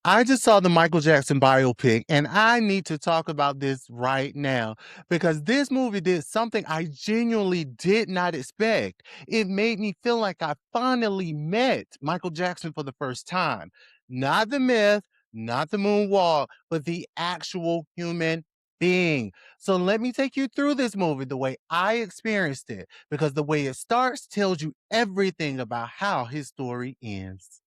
I just saw the Michael Jackson biopic, and I need to talk about this right now because this movie did something I genuinely did not expect. It made me feel like I finally met Michael Jackson for the first time. Not the myth, not the moonwalk, but the actual human being. So let me take you through this movie the way I experienced it, because the way it starts tells you everything about how his story ends.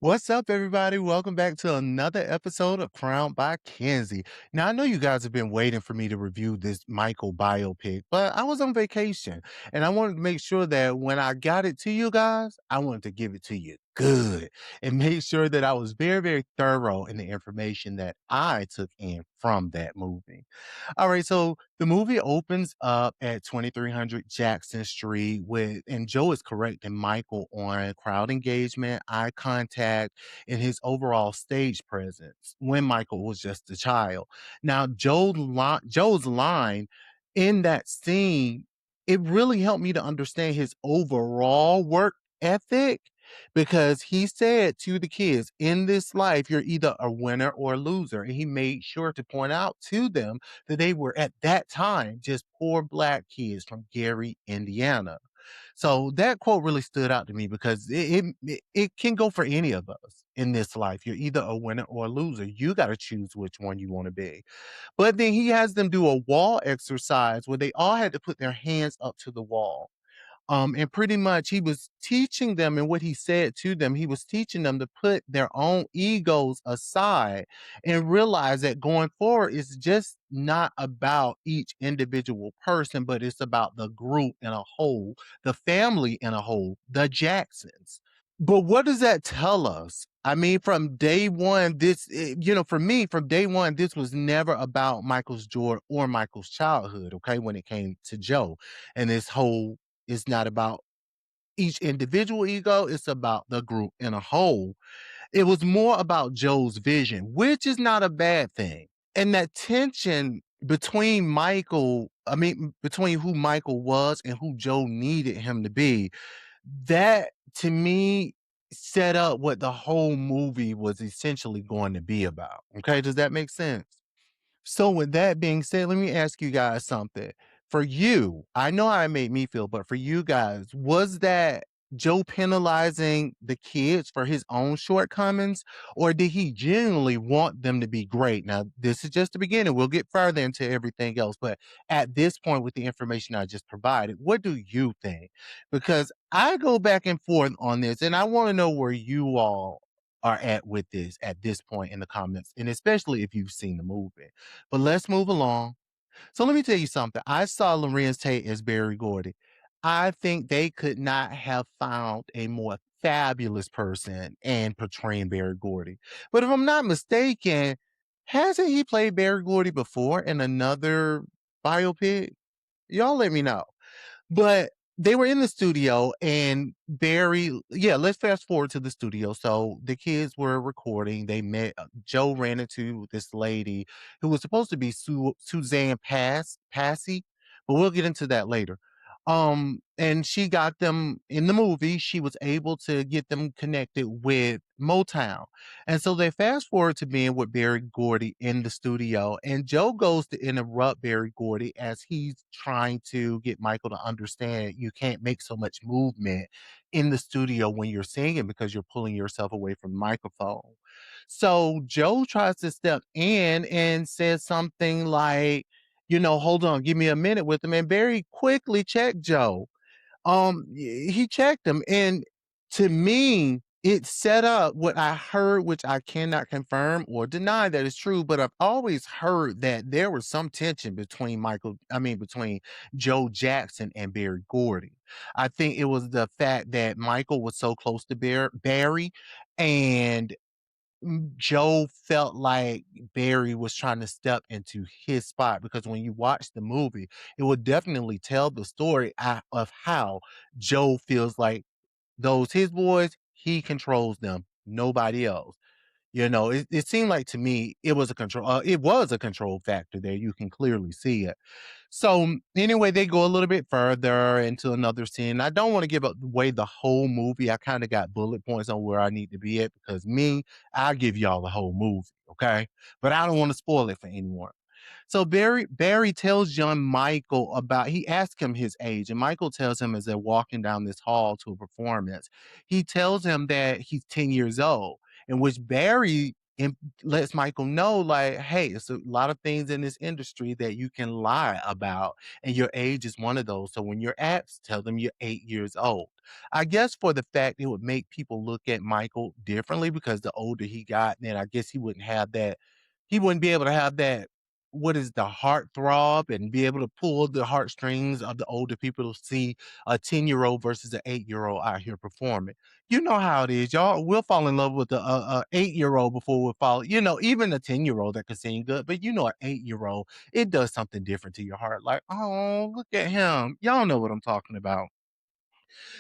What's up, everybody? Welcome back to another episode of Crowned by Kenzie. Now, I know you guys have been waiting for me to review this Michael biopic, but I was on vacation and I wanted to make sure that when I got it to you guys, I wanted to give it to you good and make sure that I was very, very thorough in the information that I took in from that movie. All right, so the movie opens up at 2300 Jackson Street with, and Joe is correcting Michael on crowd engagement, eye contact, and his overall stage presence when Michael was just a child. Now, Joe's line in that scene, it really helped me to understand his overall work ethic because he said to the kids, in this life, you're either a winner or a loser. And he made sure to point out to them that they were at that time just poor black kids from Gary, Indiana. So that quote really stood out to me because it can go for any of us in this life. You're either a winner or a loser. You got to choose which one you want to be. But then he has them do a wall exercise where they all had to put their hands up to the wall. And pretty much he was teaching them, and what he said to them, he was teaching them to put their own egos aside and realize that going forward is just not about each individual person, but it's about the group in a whole, the family in a whole, the Jacksons. But what does that tell us? I mean, from day one, for me, from day one, this was never about Michael's joy or Michael's childhood, okay, when it came to Joe. And this whole is not about each individual ego, it's about the group in a whole. It was more about Joe's vision, which is not a bad thing. And that tension between between who Michael was and who Joe needed him to be, that to me set up what the whole movie was essentially going to be about. Okay, does that make sense? So with that being said, let me ask you guys something. For you, I know how it made me feel, but for you guys, was that Joe penalizing the kids for his own shortcomings, or did he genuinely want them to be great? Now, this is just the beginning. We'll get further into everything else, but at this point, with the information I just provided, what do you think? Because I go back and forth on this, and I want to know where you all are at with this at this point in the comments, and especially if you've seen the movie. But let's move along. So let me tell you something. I saw Lorenz Tate as Barry Gordy. I think they could not have found a more fabulous person in portraying Barry Gordy. But if I'm not mistaken, hasn't he played Barry Gordy before in another biopic? Y'all let me know. But they were in the studio and let's fast forward to the studio. So the kids were recording. They met, Joe ran into this lady who was supposed to be Suzanne Passy, but we'll get into that later. And she got them in the movie. She was able to get them connected with Motown. And so they fast forward to being with Barry Gordy in the studio, and Joe goes to interrupt Barry Gordy as he's trying to get Michael to understand you can't make so much movement in the studio when you're singing because you're pulling yourself away from the microphone. So Joe tries to step in and says something like, hold on, give me a minute with him. And Barry quickly checked Joe. He checked him, and to me, it set up what I heard, which I cannot confirm or deny that is true, but I've always heard that there was some tension between Joe Jackson and Barry Gordy. I think it was the fact that Michael was so close to Barry, and Joe felt like Barry was trying to step into his spot, because when you watch the movie, it will definitely tell the story of how Joe feels like those his boys, he controls them, nobody else. It seemed like to me it was a control factor there. You can clearly see it. So anyway, they go a little bit further into another scene. I don't want to give away the whole movie. I kind of got bullet points on where I need to be at because I'll give y'all the whole movie, okay? But I don't want to spoil it for anyone. So Barry tells young Michael about he asks him his age, and Michael tells him as they're walking down this hall to a performance, he tells him that he's 10 years old, in which lets Michael know, like, hey, it's a lot of things in this industry that you can lie about, and your age is one of those. So when you're asked, tell them you're 8 years old. I guess for the fact it would make people look at Michael differently because the older he got, then I guess he wouldn't be able to have that what is the heart throb and be able to pull the heartstrings of the older people to see a 10-year-old versus an 8-year-old out here performing. You know how it is. Y'all will fall in love with a 8-year-old before we'll fall, even a 10-year-old that can sing good, but an 8-year-old, it does something different to your heart. Like, oh, look at him. Y'all know what I'm talking about.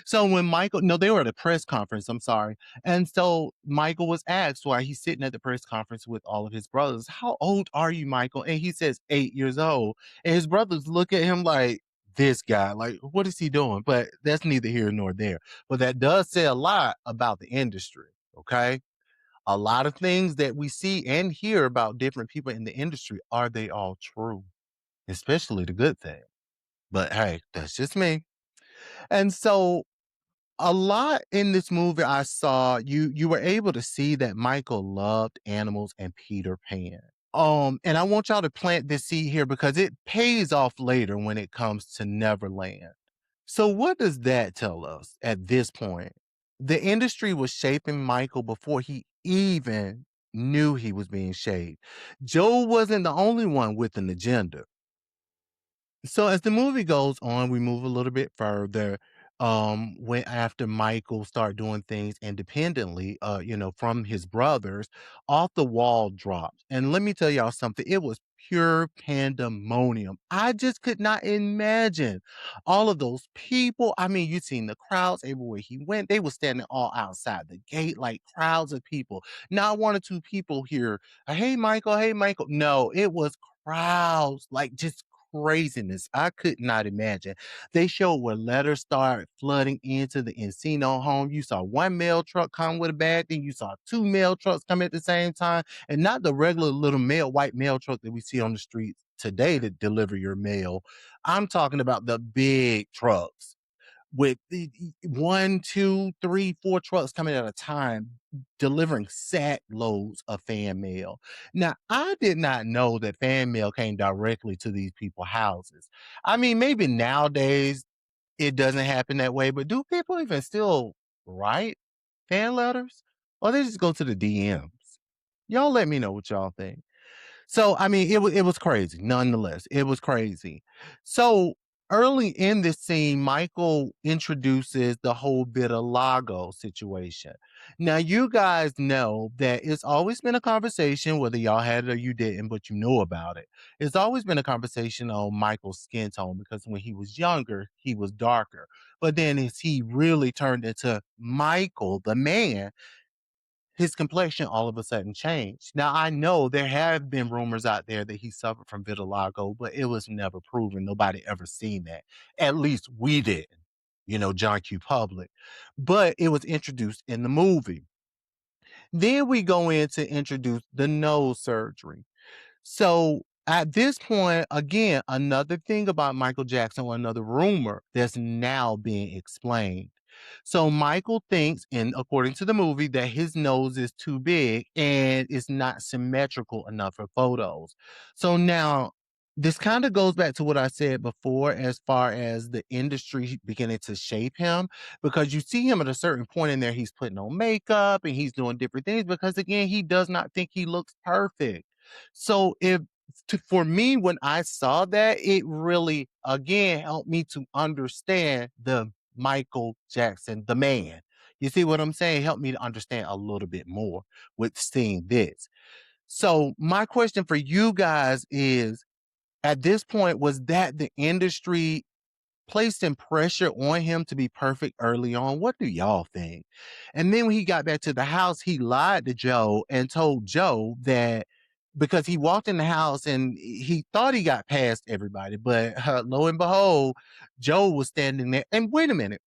So when Michael, no, they were at a press conference, I'm sorry. And so Michael was asked why he's sitting at the press conference with all of his brothers. How old are you, Michael? And he says 8 years old. And his brothers look at him like, this guy, like, what is he doing? But that's neither here nor there. But that does say a lot about the industry. Okay. A lot of things that we see and hear about different people in the industry, are they all true? Especially the good thing. But hey, that's just me. And so a lot in this movie I saw, you were able to see that Michael loved animals and Peter Pan. And I want y'all to plant this seed here because it pays off later when it comes to Neverland. So what does that tell us at this point? The industry was shaping Michael before he even knew he was being shaped. Joe wasn't the only one with an agenda. So as the movie goes on, we move a little bit further. When after Michael started doing things independently, from his brothers, off the wall drops. And let me tell y'all something, it was pure pandemonium. I just could not imagine all of those people. I mean, you seen the crowds everywhere he went. They were standing all outside the gate, like crowds of people. Not one or two people here. Hey, Michael. Hey, Michael. No, it was crowds, like just craziness. I could not imagine. They showed where letters started flooding into the Encino home. You saw one mail truck come with a bag, then you saw two mail trucks come at the same time, and not the regular little white mail truck that we see on the streets today to deliver your mail. I'm talking about the big trucks with one, two, three, four trucks coming at a time, delivering sack loads of fan mail. Now, I did not know that fan mail came directly to these people's houses. I mean, maybe nowadays it doesn't happen that way, but do people even still write fan letters? Or they just go to the DMs? Y'all let me know what y'all think. So, I mean, it was crazy, nonetheless. It was crazy. So, early in this scene, Michael introduces the whole vitiligo situation. Now, you guys know that it's always been a conversation, whether y'all had it or you didn't, but you know about it. It's always been a conversation on Michael's skin tone because when he was younger, he was darker. But then as he really turned into Michael, the man, his complexion all of a sudden changed. Now, I know there have been rumors out there that he suffered from vitiligo, but it was never proven. Nobody ever seen that. At least we didn't, John Q. Public. But it was introduced in the movie. Then we go in to introduce the nose surgery. So at this point, again, another thing about Michael Jackson, or another rumor that's now being explained. So Michael thinks, and according to the movie, that his nose is too big and it's not symmetrical enough for photos. So now this kind of goes back to what I said before as far as the industry beginning to shape him, because you see him at a certain point in there, he's putting on makeup and he's doing different things because again, he does not think he looks perfect. So for me, when I saw that, it really again helped me to understand the Michael Jackson, the man. You see what I'm saying? Helped me to understand a little bit more with seeing this. So my question for you guys is, at this point, was that the industry placing pressure on him to be perfect early on. What do y'all think? And then when he got back to the house, he lied to Joe and told Joe that because he walked in the house and he thought he got past everybody, but lo and behold, Joe was standing there. And wait a minute.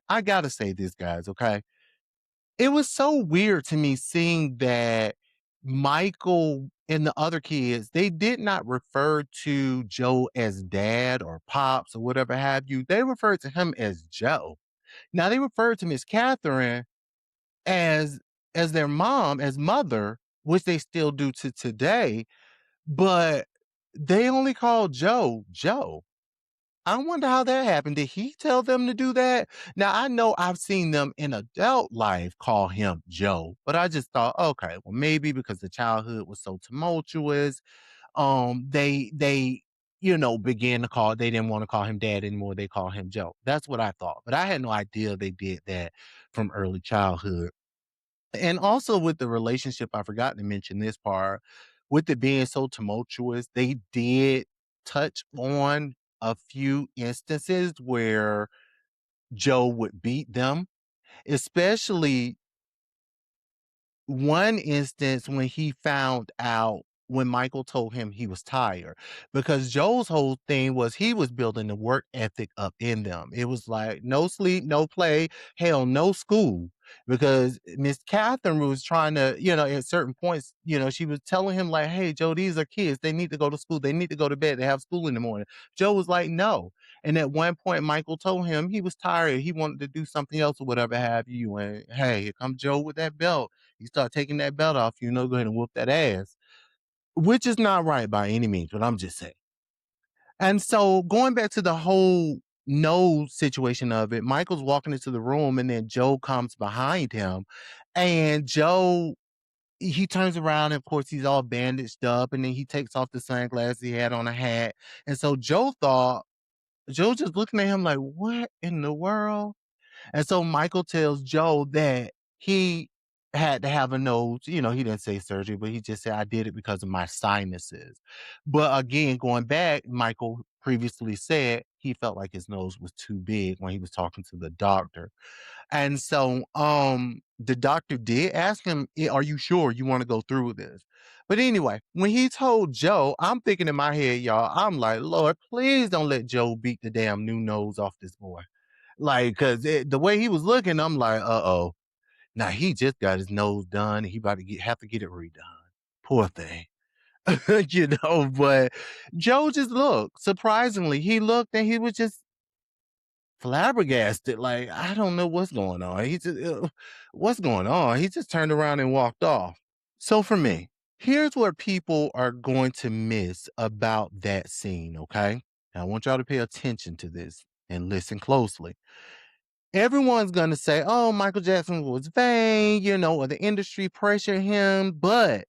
I gotta say this, guys, okay? It was so weird to me seeing that Michael and the other kids, they did not refer to Joe as dad or pops or whatever have you. They referred to him as Joe. Now they referred to Miss Catherine as their mom, as mother, which they still do to today, but they only called Joe Joe. I wonder how that happened. Did he tell them to do that? Now, I know I've seen them in adult life call him Joe, but I just thought, okay, well, maybe because the childhood was so tumultuous, they began to call. They didn't want to call him dad anymore. They call him Joe. That's what I thought, but I had no idea they did that from early childhood. And also with the relationship, I forgot to mention this part. With it being so tumultuous, they did touch on a few instances where Joe would beat them, especially one instance when he found out when Michael told him he was tired, because Joe's whole thing was he was building the work ethic up in them. It was like no sleep, no play, hell, no school. Because Miss Catherine was trying to, at certain points, she was telling him, like, hey, Joe, these are kids. They need to go to school. They need to go to bed. They have school in the morning. Joe was like, no. And at one point, Michael told him he was tired. He wanted to do something else or whatever have you. And hey, here comes Joe with that belt. You start taking that belt off, go ahead and whoop that ass, which is not right by any means, but I'm just saying. And so going back to the whole no situation of it, Michael's walking into the room and then Joe comes behind him and Joe, he turns around and of course he's all bandaged up and then he takes off the sunglasses he had on a hat. And so Joe just looking at him like, what in the world? And so Michael tells Joe that he had to have a nose. He didn't say surgery, but he just said, I did it because of my sinuses. But again, going back, Michael previously said he felt like his nose was too big when he was talking to the doctor. And so the doctor did ask him, Are you sure you want to go through with this? But anyway, when he told Joe, I'm thinking in my head, y'all, I'm like, Lord, please don't let Joe beat the damn new nose off this boy. Like, cause the way he was looking, I'm like, uh-oh. Now he just got his nose done. And he about to have to get it redone. Poor thing. But Joe just looked. Surprisingly, he looked and he was just flabbergasted. Like, I don't know what's going on. He just, what's going on? He just turned around and walked off. So for me, here's what people are going to miss about that scene, okay? Now, I want y'all to pay attention to this and listen closely. Everyone's going to say, oh, Michael Jackson was vain, or the industry pressured him. But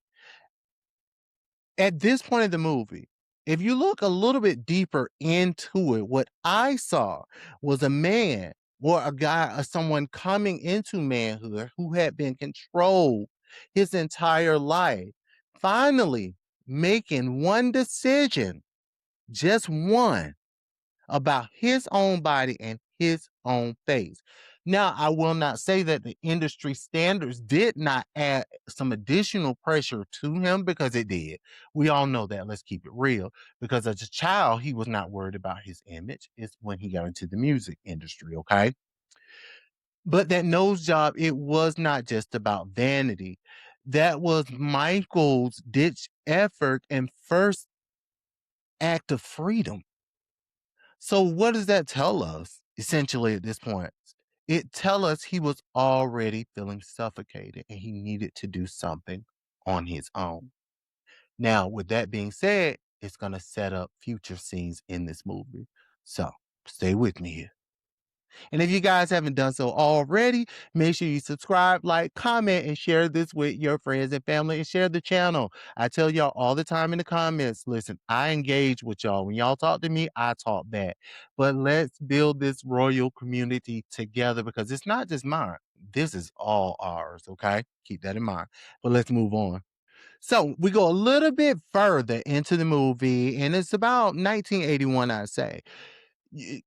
at this point of the movie, if you look a little bit deeper into it, what I saw was a man or a guy or someone coming into manhood who had been controlled his entire life, finally making one decision, just one, about his own body and his own face. Now, I will not say that the industry standards did not add some additional pressure to him, because it did. We all know that. Let's keep it real. Because as a child, he was not worried about his image. It's when he got into the music industry, okay? But that nose job, it was not just about vanity. That was Michael's ditch effort and first act of freedom. So what does that tell us, essentially, at this point? It tell us he was already feeling suffocated and he needed to do something on his own. Now, with that being said, it's going to set up future scenes in this movie. So stay with me here. And if you guys haven't done so already, make sure you subscribe, like, comment, and share this with your friends and family, and share the channel. I tell y'all all the time in the comments, listen, I engage with y'all. When y'all talk to me, I talk back. But let's build this royal community together, because it's not just mine. This is all ours, okay? Keep that in mind. But let's move on. So we go a little bit further into the movie, and it's about 1981, I'd say. y-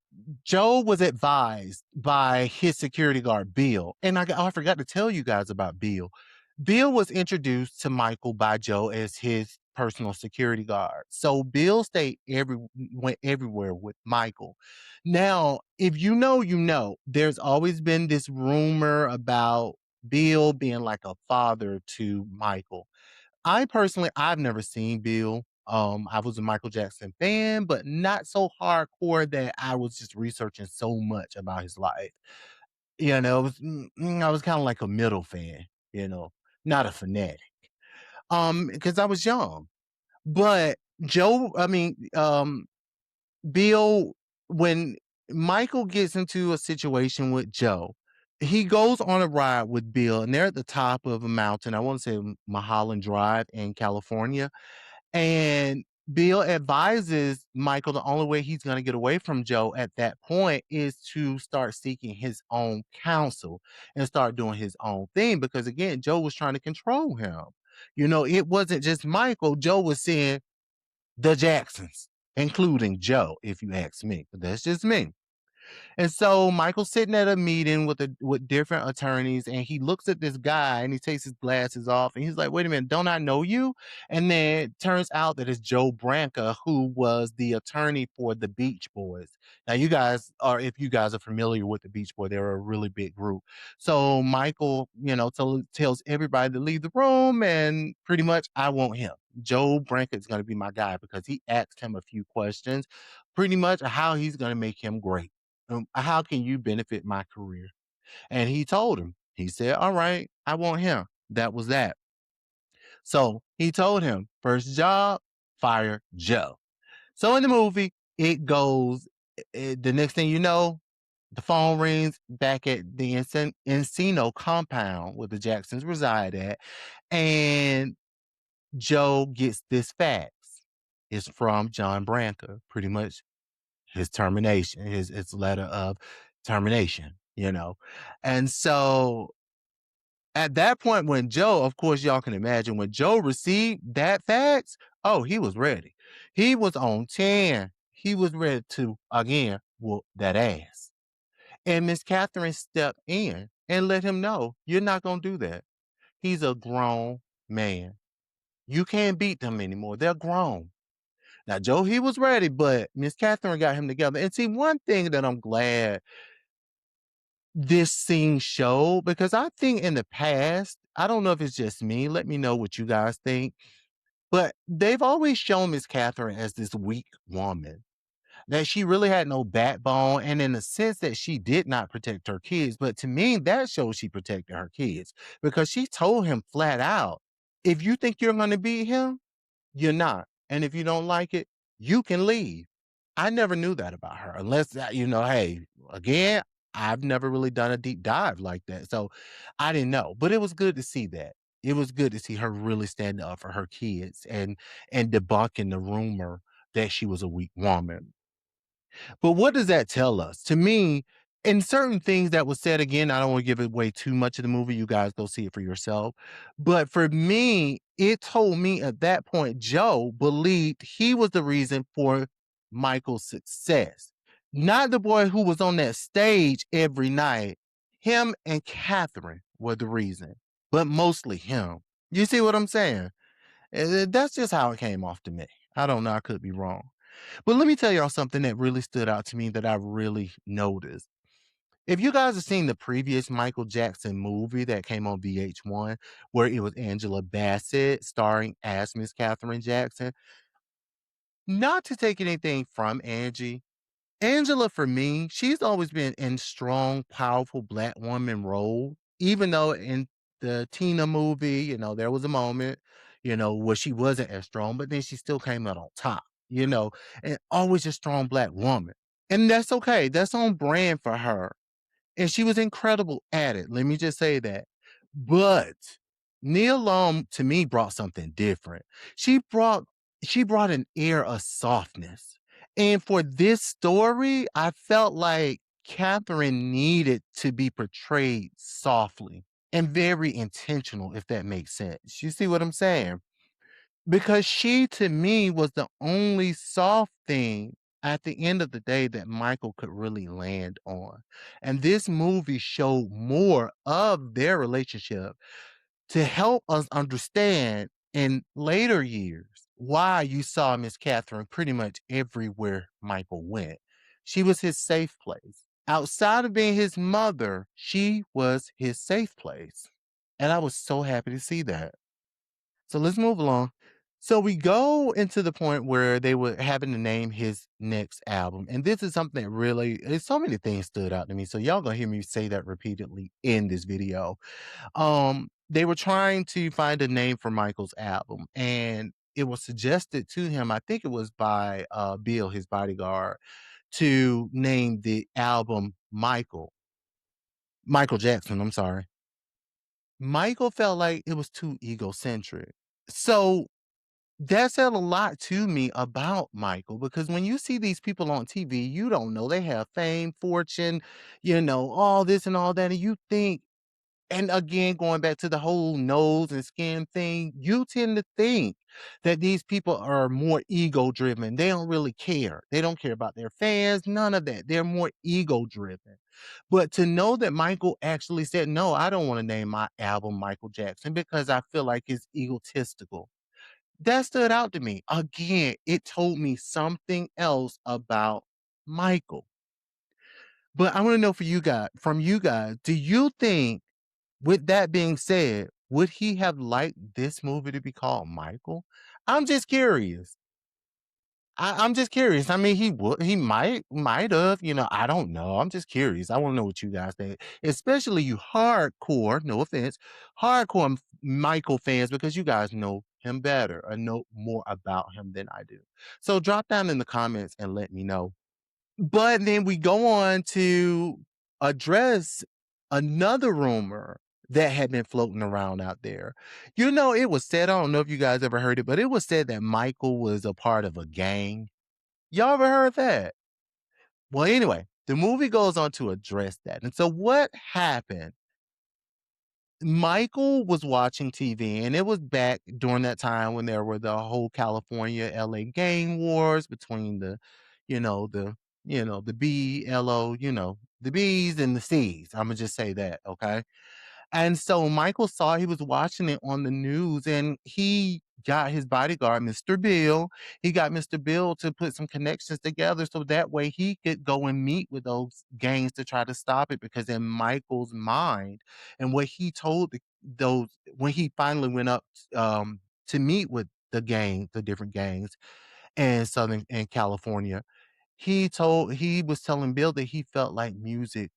Joe was advised by his security guard, Bill. And I forgot to tell you guys about Bill. Bill was introduced to Michael by Joe as his personal security guard. So Bill went everywhere with Michael. Now, if you know, you know, there's always been this rumor about Bill being like a father to Michael. I've never seen Bill. I was a Michael Jackson fan, but not so hardcore that I was just researching so much about his life. I was kind of like a middle fan, you know, not a fanatic. Because I was young. But Joe, I mean, Bill, when Michael gets into a situation with Joe, he goes on a ride with Bill, and they're at the top of a mountain. I want to say Mulholland Drive in California. And Bill advises Michael the only way he's going to get away from Joe at that point is to start seeking his own counsel and start doing his own thing. Because again, Joe was trying to control him. It wasn't just Michael. Joe was saying the Jacksons, including Joe, if you ask me. But that's just me. And so Michael's sitting at a meeting with different attorneys, and he looks at this guy and he takes his glasses off and he's like, "Wait a minute, don't I know you?" And then it turns out that it's Joe Branca, who was the attorney for the Beach Boys. Now, if you guys are familiar with the Beach Boys, they're a really big group. So Michael, tells everybody to leave the room, and pretty much, I want him. Joe Branca is going to be my guy because he asked him a few questions, pretty much how he's going to make him great. How can you benefit my career? And he told him, he said, all right, I want him. That was that. So he told him, first job, fire Joe. So in the movie, it goes, the next thing you know, the phone rings back at the Encino compound where the Jacksons reside at. And Joe gets this fax. It's from John Branca, pretty much his termination, his letter of termination. And so at that point, when Joe, of course, y'all can imagine, when Joe received that fax, oh, he was ready. He was on 10. He was ready to, again, whoop that ass. And Miss Catherine stepped in and let him know, you're not going to do that. He's a grown man. You can't beat them anymore. They're grown. Now, Joe, he was ready, but Miss Catherine got him together. And see, one thing that I'm glad this scene showed, because I think in the past, I don't know if it's just me, let me know what you guys think, but they've always shown Miss Catherine as this weak woman, that she really had no backbone, and in the sense that she did not protect her kids. But to me, that shows she protected her kids because she told him flat out, if you think you're going to beat him, you're not. And if you don't like it, you can leave. I never knew that about her unless, hey, again, I've never really done a deep dive like that. So I didn't know, but it was good to see that. It was good to see her really stand up for her kids and debunking the rumor that she was a weak woman. But what does that tell us? To me, in certain things that was said, again, I don't want to give away too much of the movie. You guys go see it for yourself. But for me, it told me at that point, Joe believed he was the reason for Michael's success. Not the boy who was on that stage every night. Him and Katherine were the reason, but mostly him. You see what I'm saying? That's just how it came off to me. I don't know. I could be wrong. But let me tell y'all something that really stood out to me that I really noticed. If you guys have seen the previous Michael Jackson movie that came on VH1, where it was Angela Bassett starring as Miss Katherine Jackson, not to take anything from Angie, Angela, for me, she's always been in strong, powerful black woman role, even though in the Tina movie, there was a moment, where she wasn't as strong, but then she still came out on top, and always a strong black woman. And that's okay. That's on brand for her. And she was incredible at it. Let me just say that. But Neil Long to me brought something different. She brought she brought an air of softness. And for this story, I felt like Catherine needed to be portrayed softly and very intentional, if that makes sense. You see what I'm saying? Because she to me was the only soft thing at the end of the day that Michael could really land on. And this movie showed more of their relationship to help us understand in later years why you saw Miss Catherine pretty much everywhere Michael went. She was his safe place. Outside of being his mother, she was his safe place. And I was so happy to see that. So let's move along. So we go into the point where they were having to name his next album. And this is something that really, so many things stood out to me. So y'all gonna hear me say that repeatedly in this video. They were trying to find a name for Michael's album, and it was suggested to him, I think it was by Bill, his bodyguard, to name the album Michael Jackson, I'm sorry. Michael felt like it was too egocentric. So that said a lot to me about Michael because when you see these people on TV, you don't know they have fame, fortune, all this and all that. And you think, and again, going back to the whole nose and skin thing, you tend to think that these people are more ego driven. They don't really care. They don't care about their fans, none of that. They're more ego driven. But to know that Michael actually said, no, I don't want to name my album Michael Jackson because I feel like it's egotistical. That stood out to me. Again, it told me something else about Michael. But I want to know from you guys, do you think, with that being said, would he have liked this movie to be called Michael? I'm just curious. I'm just curious. I mean, he might have, I don't know. I'm just curious. I want to know what you guys think, especially you hardcore, no offense, hardcore Michael fans, because you guys know him better or know more about him than I do. So drop down in the comments and let me know. But then we go on to address another rumor that had been floating around out there. It was said, I don't know if you guys ever heard it, but it was said that Michael was a part of a gang. Y'all ever heard that? Well, anyway, the movie goes on to address that. And so what happened? Michael was watching TV, and it was back during that time when there were the whole California LA gang wars between you know, the, the BLO, the B's and the C's. I'm gonna just say that, okay? And so Michael saw he was watching it on the news and he got his bodyguard, Mr. Bill. He got Mr. Bill to put some connections together so that way he could go and meet with those gangs to try to stop it. Because in Michael's mind, and what he told those when he finally went up to meet with the different gangs in Southern and California, he was telling Bill that he felt like music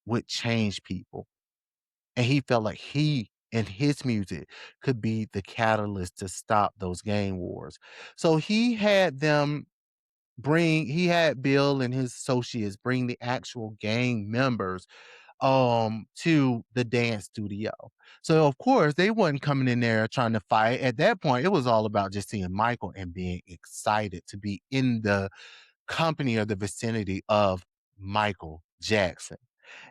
would change people and he felt like he and his music could be the catalyst to stop those gang wars. So he had Bill and his associates bring the actual gang members to the dance studio. So of course they wasn't coming in there trying to fight. At that point, it was all about just seeing Michael and being excited to be in the company or the vicinity of Michael Jackson.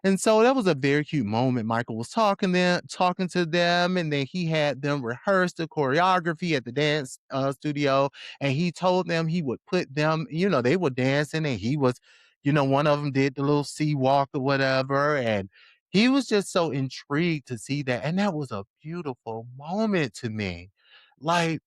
And so that was a very cute moment. Michael was talking to them, and then he had them rehearse the choreography at the dance studio. And he told them he would put them, they were dancing, and he was, one of them did the little sea walk or whatever. And he was just so intrigued to see that. And that was a beautiful moment to me. Like,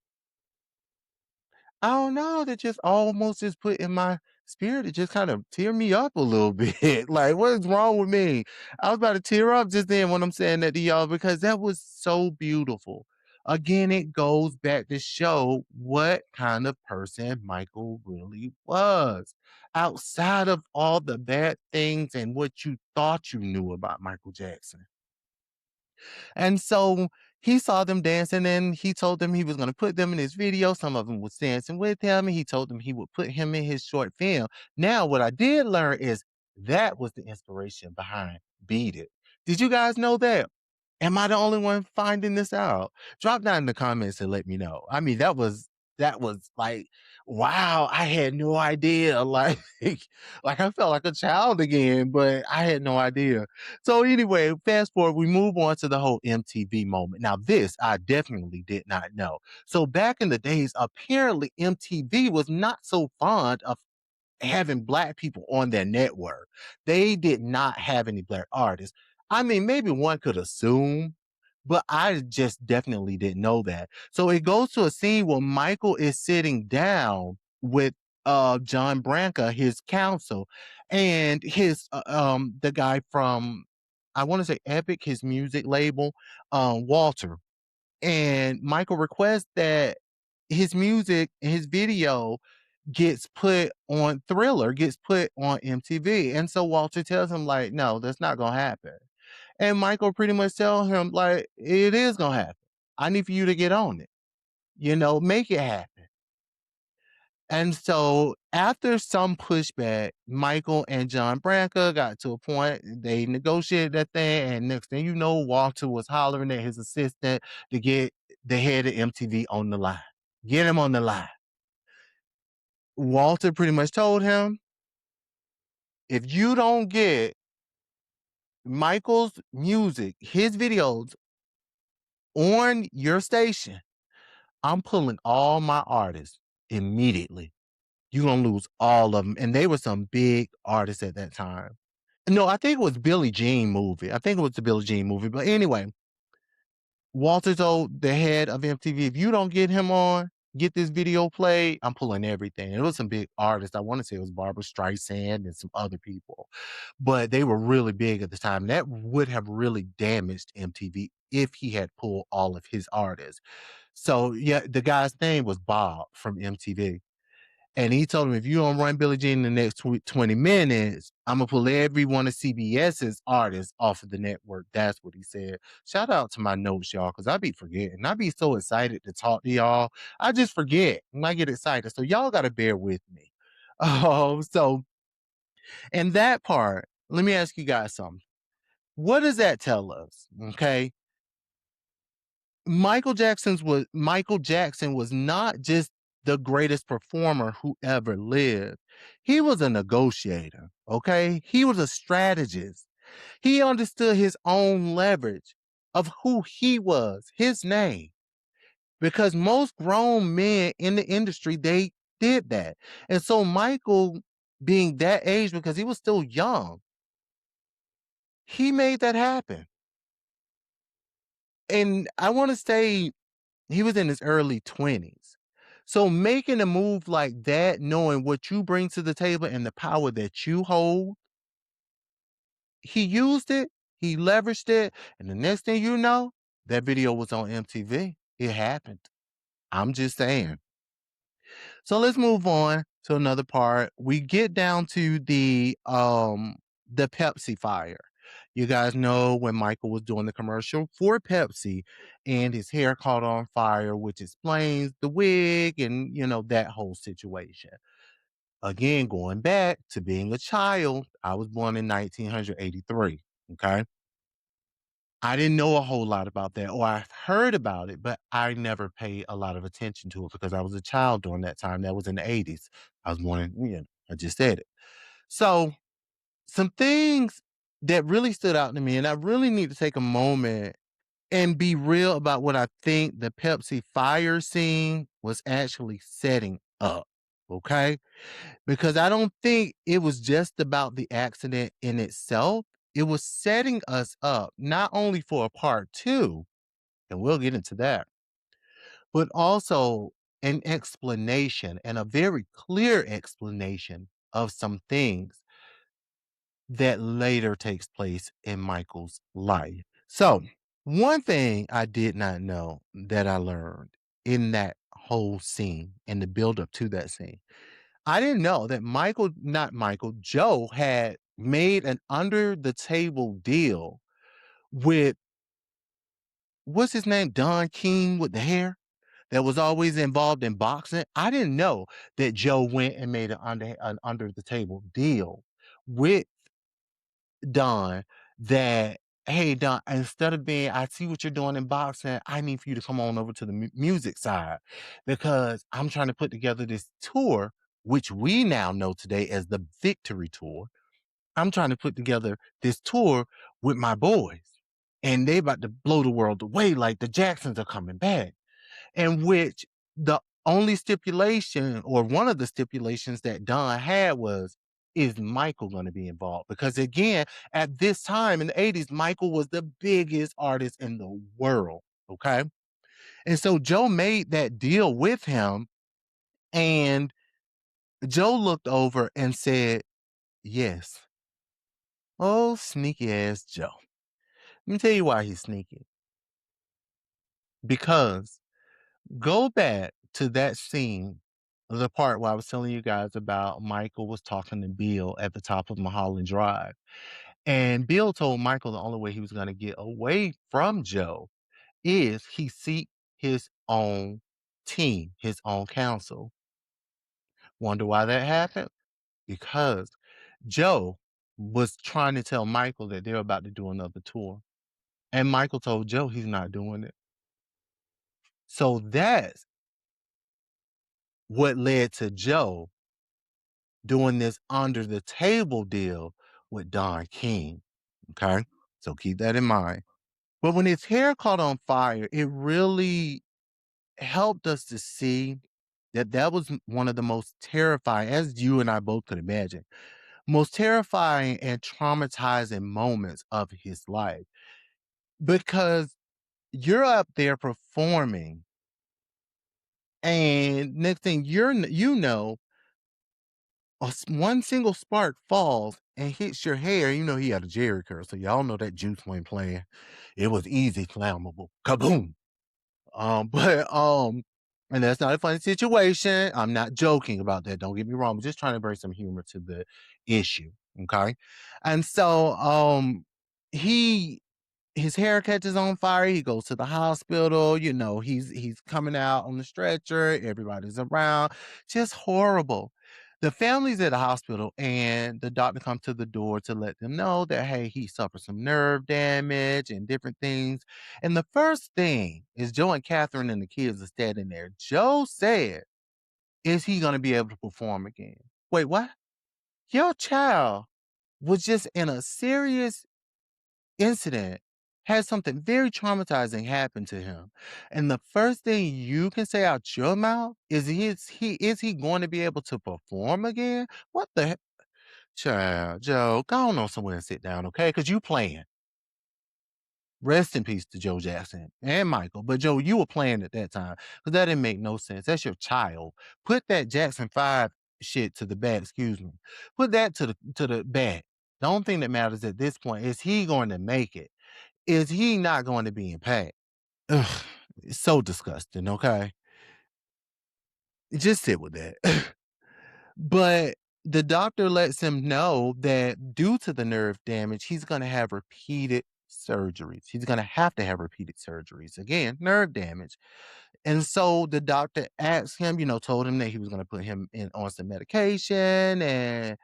I don't know, that just almost just put in my spirit, it just kind of tear me up a little bit. Like, what is wrong with me? I was about to tear up just then when I'm saying that to y'all because that was so beautiful. Again, it goes back to show what kind of person Michael really was. Outside of all the bad things and what you thought you knew about Michael Jackson. And so he saw them dancing and he told them he was going to put them in his video. Some of them was dancing with him. And he told them he would put him in his short film. Now, what I did learn is that was the inspiration behind Beat It. Did you guys know that? Am I the only one finding this out? Drop down in the comments and let me know. I mean, that was like, wow, I had no idea. Like I felt like a child again, but I had no idea. So anyway, fast forward, we move on to the whole MTV moment. Now, this I definitely did not know. So back in the days, apparently MTV was not so fond of having black people on their network. They did not have any black artists. I mean, maybe one could assume, but I just definitely didn't know that. So it goes to a scene where Michael is sitting down with John Branca, his counsel, and his the guy from, I want to say Epic, his music label, Walter. And Michael requests that his music, his video gets put on Thriller, gets put on MTV. And so Walter tells him, like, no, that's not gonna happen. And Michael pretty much tells him, like, it is gonna happen. I need for you to get on it, make it happen. And so after some pushback, Michael and John Branca got to a point, they negotiated that thing, and next thing you know, Walter was hollering at his assistant to get the head of MTV on the line. Get him on the line. Walter pretty much told him, if you don't get Michael's music, his videos on your station, I'm pulling all my artists immediately. You're going to lose all of them. And they were some big artists at that time. No, I think it was Billie Jean movie. I think it was the Billie Jean movie. But anyway, Walter told the head of MTV, if you don't get him on, get this video played, I'm pulling everything. It was some big artists. I want to say it was Barbara Streisand and some other people. But they were really big at the time. That would have really damaged MTV if he had pulled all of his artists. So yeah, the guy's name was Bob from MTV. And he told him, if you don't run Billie Jean in the next 20 minutes, I'm going to pull every one of CBS's artists off of the network. That's what he said. Shout out to my notes, y'all, because I be forgetting. I be so excited to talk to y'all. I just forget when I get excited. So y'all got to bear with me. So, and that part, let me ask you guys something. What does that tell us? Okay. Michael Jackson was not just the greatest performer who ever lived. He was a negotiator, okay? He was a strategist. He understood his own leverage of who he was, his name. Because most grown men in the industry, they did that. And so Michael, being that age, because he was still young, he made that happen. And I want to say he was in his early 20s. So making a move like that, knowing what you bring to the table and the power that you hold, he used it, he leveraged it, and the next thing you know, that video was on MTV. It happened. I'm just saying. So let's move on to another part. We get down to the Pepsi fire. You guys know when Michael was doing the commercial for Pepsi and his hair caught on fire, which explains the wig and that whole situation. Again, going back to being a child, I was born in 1983. Okay. I didn't know a whole lot about that, or I've heard about it, but I never paid a lot of attention to it because I was a child during that time. That was in the 80s. I was born in, I just said it. So, some things that really stood out to me, and I really need to take a moment and be real about what I think the Pepsi fire scene was actually setting up. Okay. Because I don't think it was just about the accident in itself. It was setting us up not only for a part two, and we'll get into that, but also an explanation and a very clear explanation of some things that later takes place in Michael's life. So, one thing I did not know that I learned in that whole scene and the build up to that scene, I didn't know that Joe had made an under the table deal with, what's his name? Don King with the hair that was always involved in boxing. I didn't know that Joe went and made an under the table deal with Don that, hey, Don, instead of being, I see what you're doing in boxing, I need for you to come on over to the music side because I'm trying to put together this tour, which we now know today as the Victory Tour. I'm trying to put together this tour with my boys, and they about to blow the world away like the Jacksons are coming back. And which the Only stipulation or one of the stipulations that Don had was, is Michael going to be involved? Because again, at this time in the 80s, Michael was the biggest artist in the world. Okay. And so Joe made that deal with him, and Joe looked over and said, yes. Oh, sneaky ass Joe. Let me tell you why he's sneaky. Because go back to that scene, the part where I was telling you guys about Michael was talking to Bill at the top of Mulholland Drive. And Bill told Michael the only way he was going to get away from Joe is he seek his own team, his own counsel. Wonder why that happened? Because Joe was trying to tell Michael that they're about to do another tour. And Michael told Joe he's not doing it. So that's what led to Joe doing this under the table deal with Don King. Okay. So keep that in mind. But when his hair caught on fire, it really helped us to see that that was one of the most terrifying, as you and I both could imagine, most terrifying and traumatizing moments of his life. Because you're up there performing, and next thing you know, one single spark falls and hits your hair. You know he had a Jerry curl, so y'all know that juice wasn't playing. It was easy flammable. Kaboom! But and that's not a funny situation. I'm not joking about that. Don't get me wrong. I'm just trying to bring some humor to the issue. Okay. And so he his hair catches on fire. He goes to the hospital. You know, he's coming out on the stretcher. Everybody's around. Just horrible. The family's at the hospital, and the doctor comes to the door to let them know that hey, he suffered some nerve damage and different things. And the first thing is Joe and Katherine and the kids are standing there. Joe said, "Is he going to be able to perform again?" Wait, what? Your child was just in a serious incident, had something very traumatizing happen to him. And the first thing you can say out your mouth is he going to be able to perform again? What the heck? Child, Joe, go on somewhere and sit down, okay? Because you playing. Rest in peace to Joe Jackson and Michael. But Joe, you were playing at that time because that didn't make no sense. That's your child. Put that Jackson 5 shit to the back, excuse me. Put that to the back. The only thing that matters at this point is he going to make it. Is he not going to be in pain? Ugh, it's so disgusting, okay? Just sit with that. But the doctor lets him know that due to the nerve damage, he's gonna have repeated surgeries. He's gonna have to have repeated surgeries. Again, nerve damage. And so the doctor asked him, told him that he was gonna put him in on some medication, and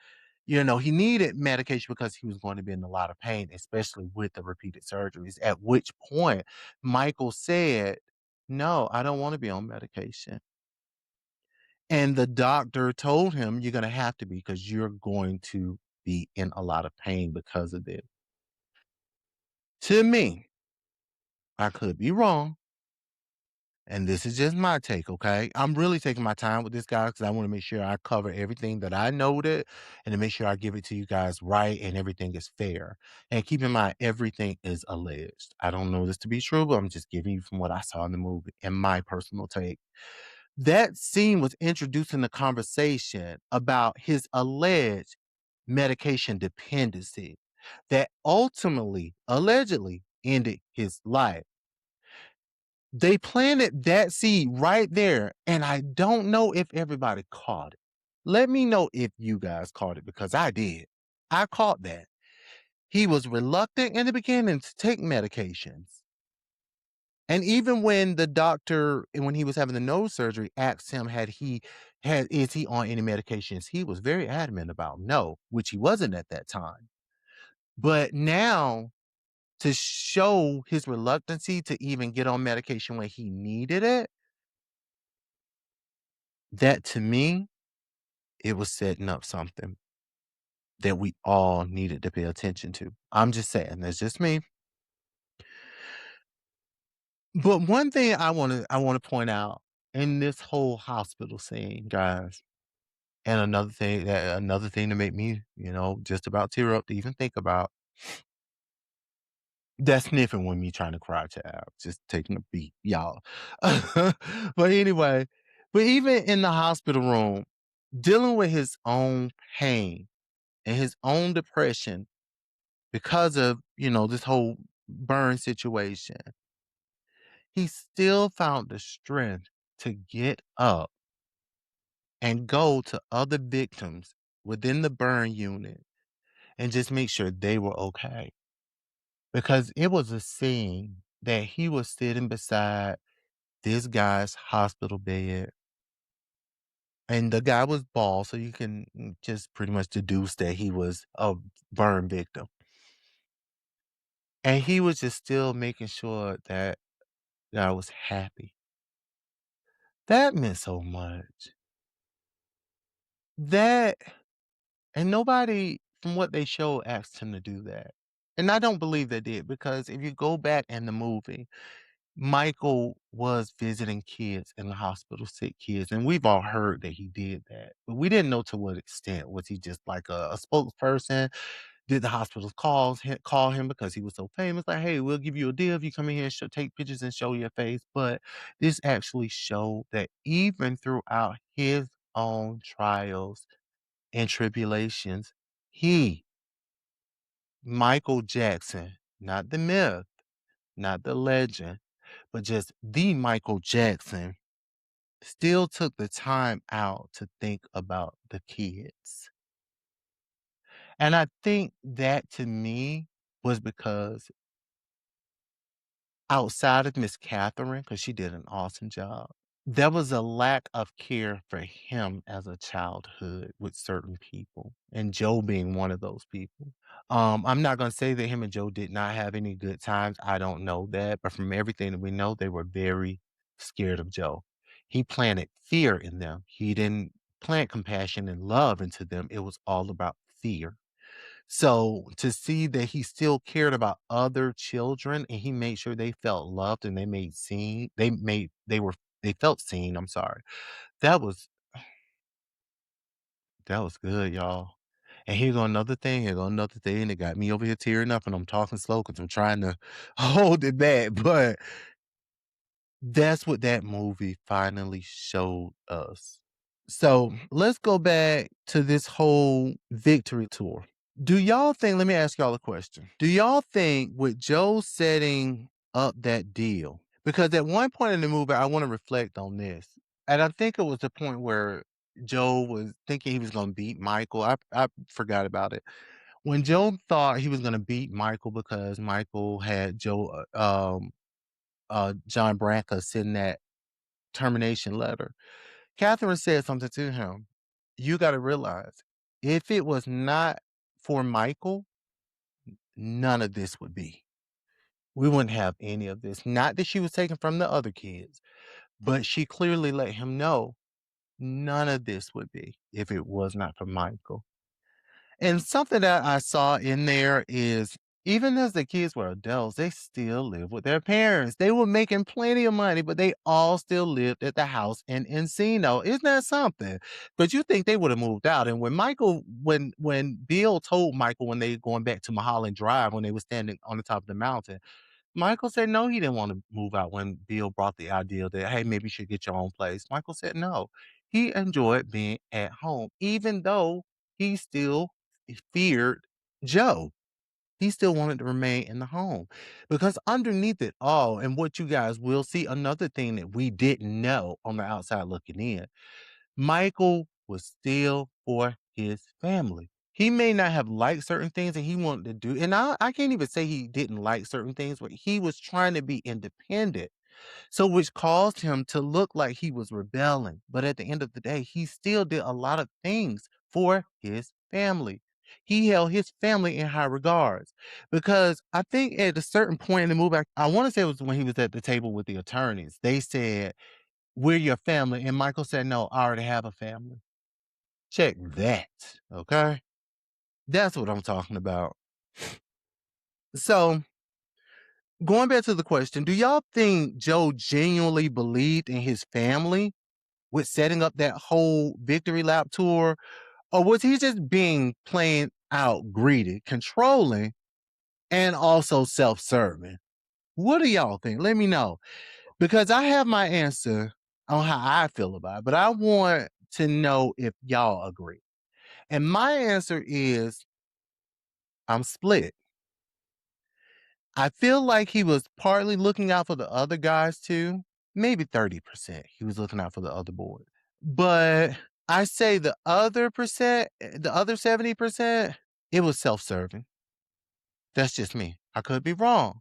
he needed medication because he was going to be in a lot of pain, especially with the repeated surgeries. At which point, Michael said, "No, I don't want to be on medication." And the doctor told him, "You're going to have to be because you're going to be in a lot of pain because of this." To me, I could be wrong. And this is just my take, okay? I'm really taking my time with this guy because I want to make sure I cover everything that I noted and to make sure I give it to you guys right and everything is fair. And keep in mind, everything is alleged. I don't know this to be true, but I'm just giving you from what I saw in the movie and my personal take. That scene was introducing the conversation about his alleged medication dependency that ultimately, allegedly, ended his life. They planted that seed right there, and I don't know if everybody caught it. Let me know if you guys caught it because I did. I caught that. He was reluctant in the beginning to take medications. And even when the doctor, when he was having the nose surgery, asked him, is he on any medications? He was very adamant about no, which he wasn't at that time. But now to show his reluctancy to even get on medication when he needed it, that to me, it was setting up something that we all needed to pay attention to. I'm just saying, that's just me. But one thing I want to point out, in this whole hospital scene, guys. And another thing to make me, just about tear up to even think about, that sniffing when me trying to cry child, just taking a beat, y'all. But anyway, but even in the hospital room, dealing with his own pain and his own depression because of, this whole burn situation, he still found the strength to get up and go to other victims within the burn unit and just make sure they were okay. Because it was a scene that he was sitting beside this guy's hospital bed, and the guy was bald, so you can just pretty much deduce that he was a burn victim. And he was just still making sure that guy was happy. That meant so much. That and nobody from what they showed asked him to do that. And I don't believe they did because if you go back in the movie, Michael was visiting kids in the hospital, sick kids, and we've all heard that he did that, but we didn't know to what extent. Was he just like a spokesperson? Did the hospitals call him because he was so famous? Like, hey, we'll give you a deal if you come in here and take pictures and show your face. But this actually showed that even throughout his own trials and tribulations, he, Michael Jackson, not the myth, not the legend, but just the Michael Jackson, still took the time out to think about the kids. And I think that to me was because outside of Miss Katherine, because she did an awesome job, there was a lack of care for him as a childhood with certain people, and Joe being one of those people. I'm not gonna say that him and Joe did not have any good times. I don't know that, but from everything that we know, they were very scared of Joe. He planted fear in them. He didn't plant compassion and love into them. It was all about fear. So to see that he still cared about other children and he made sure they felt loved and they felt seen, I'm sorry. That was that was good, y'all. And here go another thing that got me over here tearing up and I'm talking slow because I'm trying to hold it back. But that's what that movie finally showed us. So let's go back to this whole victory tour. Do y'all think let me ask y'all a question. Do y'all think with Joe setting up that deal because at one point in the movie, I wanna reflect on this, and I think it was the point where Joe was thinking he was gonna beat Michael. I forgot about it. When Joe thought he was gonna beat Michael because Michael had John Branca send that termination letter, Katherine said something to him. You gotta realize, if it was not for Michael, none of this would be. We wouldn't have any of this. Not that she was taken from the other kids, but she clearly let him know none of this would be if it was not for Michael. And something that I saw in there is even as the kids were adults, they still lived with their parents. They were making plenty of money, but they all still lived at the house in Encino. Isn't that something? But you think they would have moved out. And when Bill told Michael when they going back to Mulholland Drive, when they were standing on the top of the mountain, Michael said no, he didn't want to move out when Bill brought the idea that, hey, maybe you should get your own place. Michael said no. He enjoyed being at home, even though he still feared Joe. He still wanted to remain in the home because underneath it all, and what you guys will see, another thing that we didn't know on the outside looking in, Michael was still for his family. He may not have liked certain things that he wanted to do, and I can't even say he didn't like certain things, but he was trying to be independent. So which caused him to look like he was rebelling. But at the end of the day, he still did a lot of things for his family. He held his family in high regards because I think at a certain point in the movie, I want to say it was when he was at the table with the attorneys. They said, "We're your family," and Michael said, "No, I already have a family." Check that, okay? That's what I'm talking about. So going back to the question, do y'all think Joe genuinely believed in his family with setting up that whole victory lap tour? Or was he just being plain out greedy, controlling, and also self-serving? What do y'all think? Let me know. Because I have my answer on how I feel about it, but I want to know if y'all agree. And my answer is I'm split. I feel like he was partly looking out for the other guys too. Maybe 30% he was looking out for the other boys. But I say the other 70%, it was self-serving. That's just me. I could be wrong.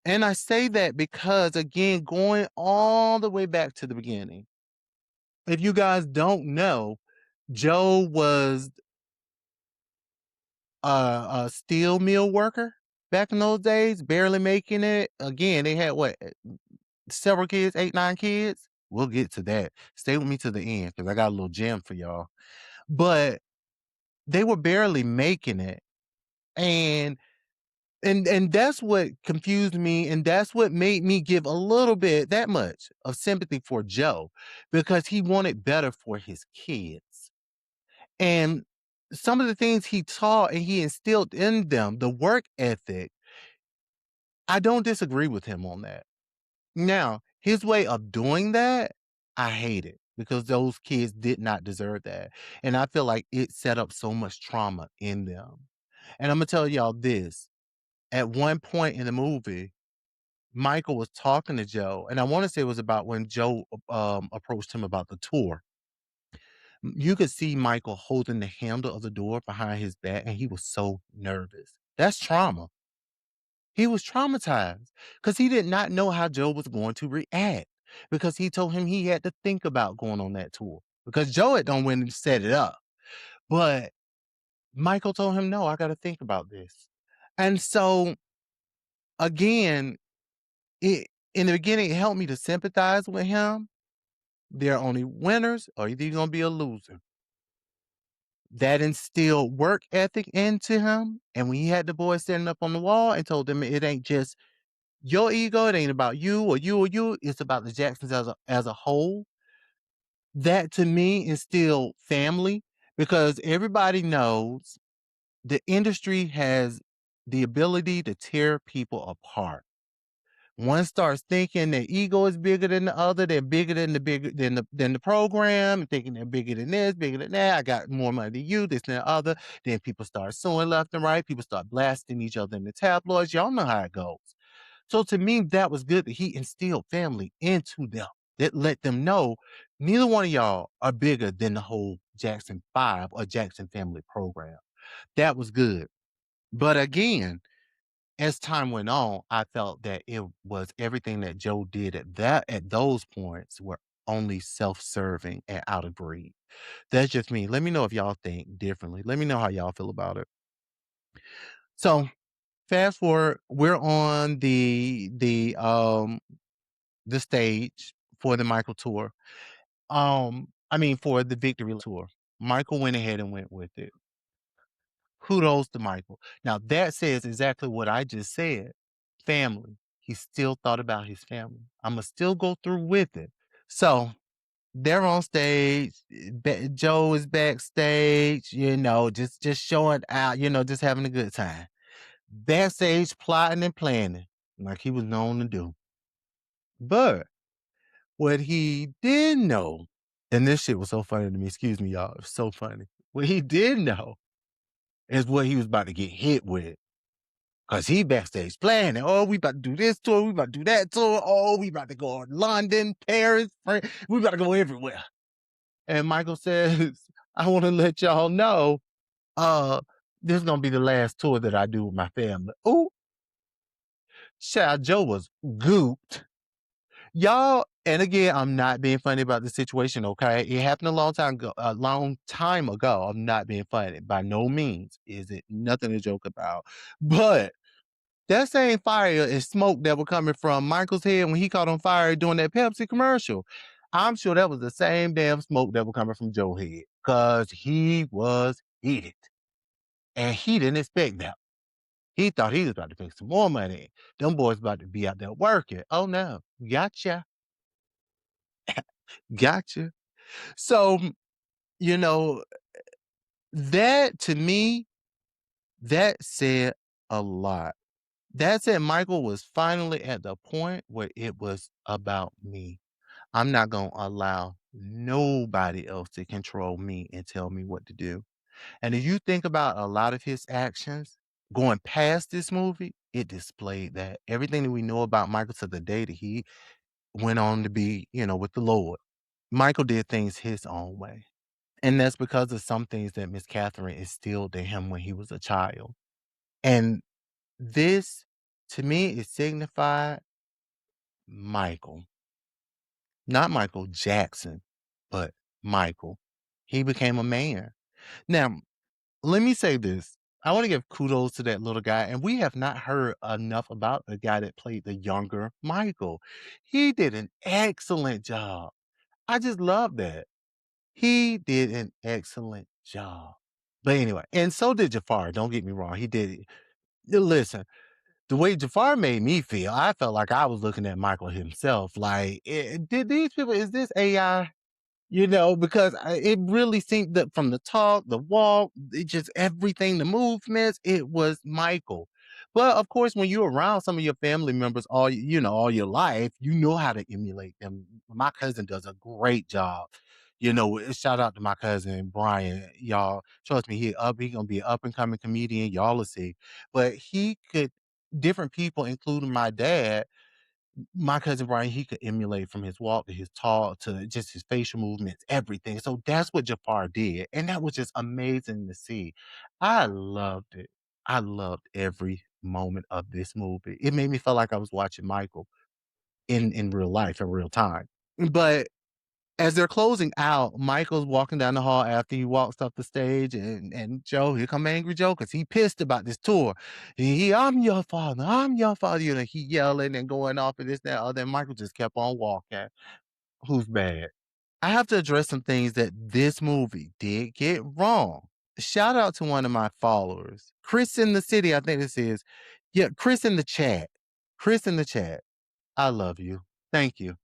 And I say that because, again, going all the way back to the beginning, if you guys don't know, Joe was a steel mill worker back in those days, barely making it. Again, they had what, several kids, 8, 9 kids? We'll get to that. Stay with me to the end because I got a little gem for y'all. But they were barely making it. And that's what confused me, and that's what made me give a little bit, that much, of sympathy for Joe, because he wanted better for his kids. And some of the things he taught and he instilled in them, the work ethic, I don't disagree with him on that. Now, his way of doing that, I hate it because those kids did not deserve that. And I feel like it set up so much trauma in them. And I'm gonna tell y'all this. At one point in the movie, Michael was talking to Joe, and I wanna say it was about when Joe, approached him about the tour. You could see Michael holding the handle of the door behind his back, and he was so nervous. That's trauma. He was traumatized because he did not know how Joe was going to react because he told him he had to think about going on that tour because Joe had done went and set it up. But Michael told him, "No, I gotta think about this." And so, again, it in the beginning, it helped me to sympathize with him. There are only winners or either you're gonna be a loser. That instilled work ethic into him, and when he had the boys standing up on the wall and told them it ain't just your ego, it ain't about you or you or you, it's about the Jacksons as a whole. That to me instilled family because everybody knows the industry has the ability to tear people apart. One starts thinking their ego is bigger than the other, they're bigger than the program, and thinking they're bigger than this, bigger than that. I got more money than you, this and the other. Then people start suing left and right. People start blasting each other in the tabloids. Y'all know how it goes. So to me, that was good that he instilled family into them. That let them know neither one of y'all are bigger than the whole Jackson 5 or Jackson family program. That was good. But again, as time went on, I felt that it was everything that Joe did at those points were only self-serving and out of greed. That's just me. Let me know if y'all think differently. Let me know how y'all feel about it. So fast forward, we're on the stage for the Michael tour. I mean for the victory tour. Michael went ahead and went with it. Kudos to Michael. Now that says exactly what I just said. Family. He still thought about his family. I'ma still go through with it. So they're on stage. Joe is backstage, just showing out, just having a good time. Backstage plotting and planning like he was known to do. But what he did know, and this shit was so funny to me, excuse me, y'all, it was so funny. What he did know is what he was about to get hit with. Cause he backstage planning. Oh, we about to do this tour. We about to do that tour. Oh, we about to go to London, Paris. We about to go everywhere. And Michael says, I want to let y'all know, this is gonna be the last tour that I do with my family. Ooh, child, Joe was gooped. Y'all, and again, I'm not being funny about the situation, okay? It happened a long time ago. I'm not being funny. By no means is it nothing to joke about. But that same fire and smoke that were coming from Michael's head when he caught on fire doing that Pepsi commercial, I'm sure that was the same damn smoke that was coming from Joe's head. Cause he was heated. And he didn't expect that. He thought he was about to make some more money. Them boys about to be out there working. Oh no, gotcha, gotcha. So, you know, that to me, that said a lot. That said, Michael was finally at the point where it was about me. I'm not gonna allow nobody else to control me and tell me what to do. And if you think about a lot of his actions going past this movie, it displayed that. Everything that we know about Michael to the day that he went on to be, with the Lord. Michael did things his own way. And that's because of some things that Miss Catherine instilled in him when he was a child. And this, to me, it signified Michael, not Michael Jackson, but Michael. He became a man. Now, let me say this. I want to give kudos to that little guy, and we have not heard enough about the guy that played the younger Michael. He did an excellent job. I just love that. He did an excellent job. But anyway, and so did Jafar. Don't get me wrong. He did. Listen, the way Jafar made me feel, I felt like I was looking at Michael himself. Like, did these people, is this AI? Because it really seemed that from the talk, the walk, it just everything, the movements, it was Michael. But of course, when you're around some of your family members all your life, you know how to emulate them. My cousin does a great job. Shout out to my cousin Brian. Y'all, trust me, he gonna be an up and coming comedian. Y'all will see. But he could different people, including my cousin Brian, he could emulate from his walk to his talk to just his facial movements, everything. So that's what Jafar did. And that was just amazing to see. I loved it. I loved every moment of this movie. It made me feel like I was watching Michael in real life, in real time. But as they're closing out, Michael's walking down the hall after he walks off the stage, and Joe, here come Angry Joe, because he pissed about this tour. I'm your father, I'm your father. He yelling and going off and this, that, other. And Michael just kept on walking. Who's bad? I have to address some things that this movie did get wrong. Shout out to one of my followers, Chris in the city. I think this is, yeah, Chris in the chat. Chris in the chat. I love you. Thank you.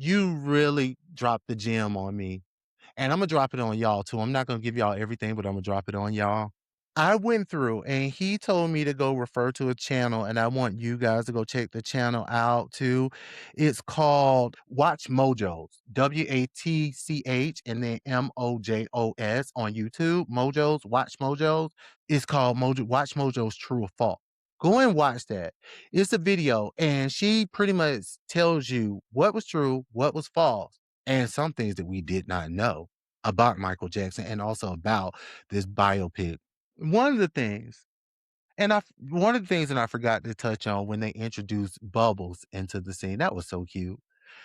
You really dropped the gem on me. And Imma drop it on y'all too. I'm not gonna give y'all everything, but Imma drop it on y'all. I went through and he told me to go refer to a channel, and I want you guys to go check the channel out too. It's called Watch Mojos, WATCH and then MOJOS on YouTube. Mojos, Watch Mojos. It's called Watch Mojo's True or False. Go and watch that. It's a video, and she pretty much tells you what was true, what was false, and some things that we did not know about Michael Jackson and also about this biopic. One of the things, one of the things that I forgot to touch on when they introduced Bubbles into the scene, that was so cute.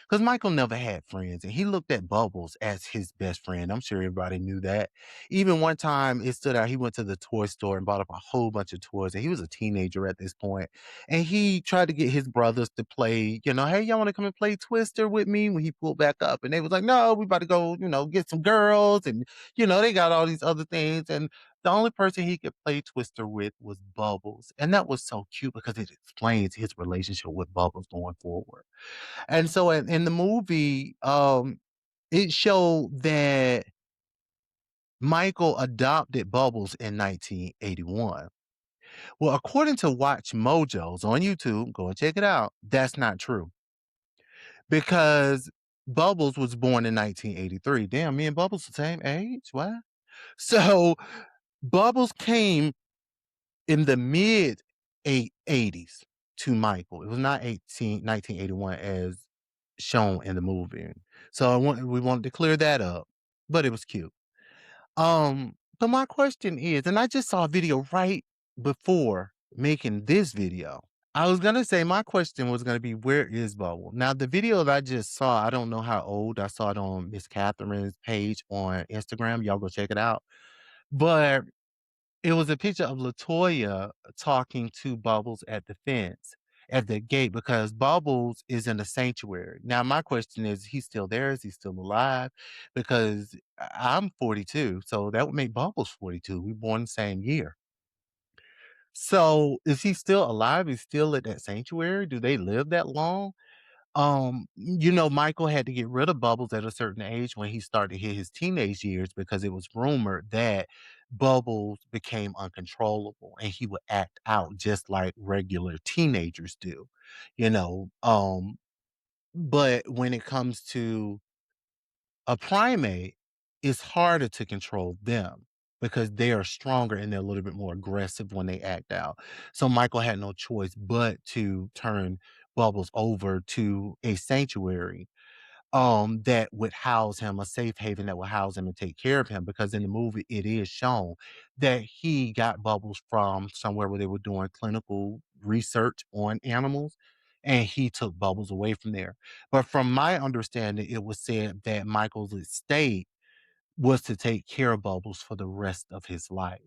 Because Michael never had friends, and he looked at Bubbles as his best friend. I'm sure everybody knew that. Even one time, it stood out. He went to the toy store and bought up a whole bunch of toys, and he was a teenager at this point. And he tried to get his brothers to play, hey, y'all want to come and play Twister with me? When he pulled back up, and they was like, no, we about to go, get some girls, and they got all these other things. And the only person he could play Twister with was Bubbles, and that was so cute because it explains his relationship with Bubbles going forward. And so in the movie, it showed that Michael adopted Bubbles in 1981. Well, according to Watch Mojos on YouTube, go and check it out. That's not true because Bubbles was born in 1983. Damn, me and Bubbles the same age. What? So Bubbles came in the mid 80s to Michael. It was not 1981 as shown in the movie. So we wanted to clear that up, but it was cute. But my question is, and I just saw a video right before making this video. I was gonna say my question was gonna be, where is Bubble? Now the video that I just saw, I don't know how old. I saw it on Miss Catherine's page on Instagram. Y'all go check it out. But it was a picture of Latoya talking to Bubbles at the fence, at the gate, because Bubbles is in the sanctuary. Now, my question is he still there? Is he still alive? Because I'm 42, so that would make Bubbles 42. We born the same year. So, is he still alive? Is still at that sanctuary? Do they live that long? Michael had to get rid of Bubbles at a certain age when he started to hit his teenage years because it was rumored that Bubbles became uncontrollable and he would act out just like regular teenagers do, you know. But when it comes to a primate, it's harder to control them because they are stronger and they're a little bit more aggressive when they act out. So Michael had no choice but to turn Bubbles over to a sanctuary that would house him, a safe haven that would house him and take care of him. Because in the movie, it is shown that he got Bubbles from somewhere where they were doing clinical research on animals, and he took Bubbles away from there. But from my understanding, it was said that Michael's estate was to take care of Bubbles for the rest of his life.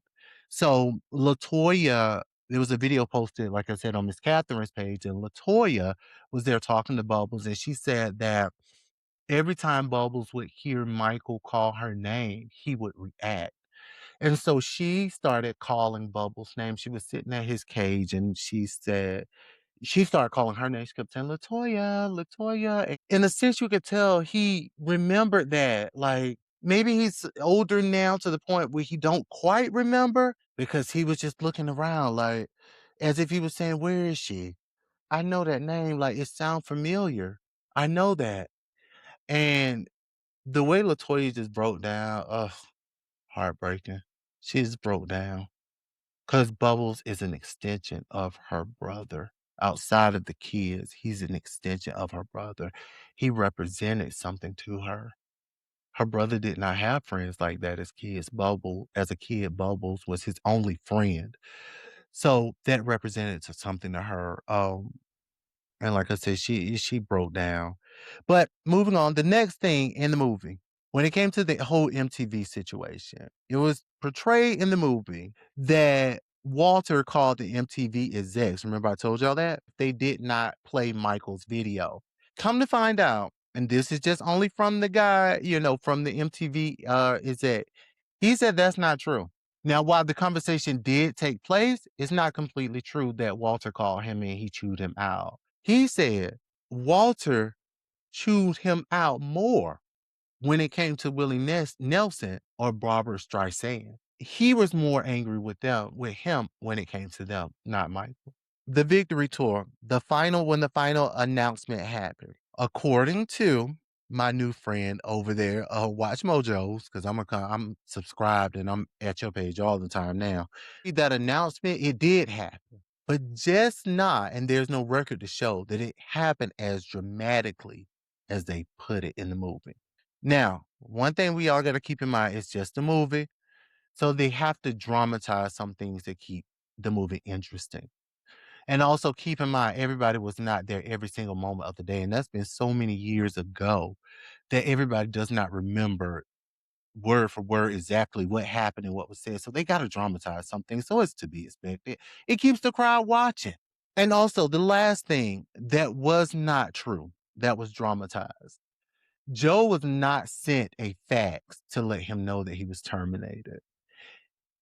So Latoya, there was a video posted, like I said, on Miss Catherine's page, and Latoya was there talking to Bubbles, and she said that every time Bubbles would hear Michael call her name, he would react. And so she started calling Bubbles' name. She was sitting at his cage and she started calling her name. She kept saying, Latoya, Latoya. And in a sense, you could tell he remembered that. Like maybe he's older now to the point where he don't quite remember because he was just looking around like as if he was saying, where is she? I know that name. Like it sounds familiar. I know that. And the way Latoya just broke down, ugh, heartbreaking. She just broke down. Cause Bubbles is an extension of her brother. Outside of the kids, he's an extension of her brother. He represented something to her. Her brother did not have friends like that as kids. As a kid, Bubbles was his only friend. So that represented something to her. And like I said, she broke down. But moving on, the next thing in the movie, when it came to the whole MTV situation, it was portrayed in the movie that Walter called the MTV execs. Remember I told y'all that? They did not play Michael's video. Come to find out, and this is just only from the guy, from the MTV exec. He said that's not true. Now, while the conversation did take place, it's not completely true that Walter called him and he chewed him out. He said Walter chewed him out more when it came to Willie Nelson or Barbara Streisand. He was more angry with him when it came to them, not Michael. The victory tour, when the final announcement happened, according to my new friend over there, Watch Mojos, because I'm subscribed and I'm at your page all the time now. That announcement, it did happen, but just not, and there's no record to show that it happened as dramatically as they put it in the movie. Now, one thing we all got to keep in mind is just a movie, so they have to dramatize some things to keep the movie interesting. And also keep in mind, everybody was not there every single moment of the day. And that's been so many years ago that everybody does not remember word for word exactly what happened and what was said. So they got to dramatize something. So it's to be expected. It keeps the crowd watching. And also, the last thing that was not true, that was dramatized. Joe was not sent a fax to let him know that he was terminated.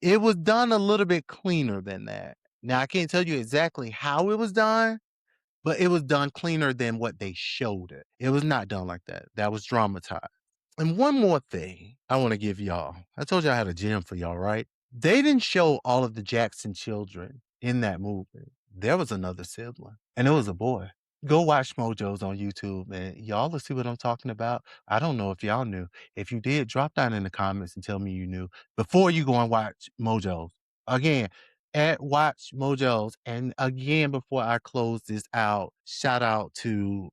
It was done a little bit cleaner than that. Now, I can't tell you exactly how it was done, but it was done cleaner than what they showed it. It was not done like that. That was dramatized. And one more thing I want to give y'all. I told you I had a gem for y'all, right? They didn't show all of the Jackson children in that movie. There was another sibling, and it was a boy. Go watch Mojo's on YouTube, and y'all will see what I'm talking about. I don't know if y'all knew. If you did, drop down in the comments and tell me you knew before you go and watch Mojo's. Again, at Watch Mojo's. And again, before I close this out, shout out to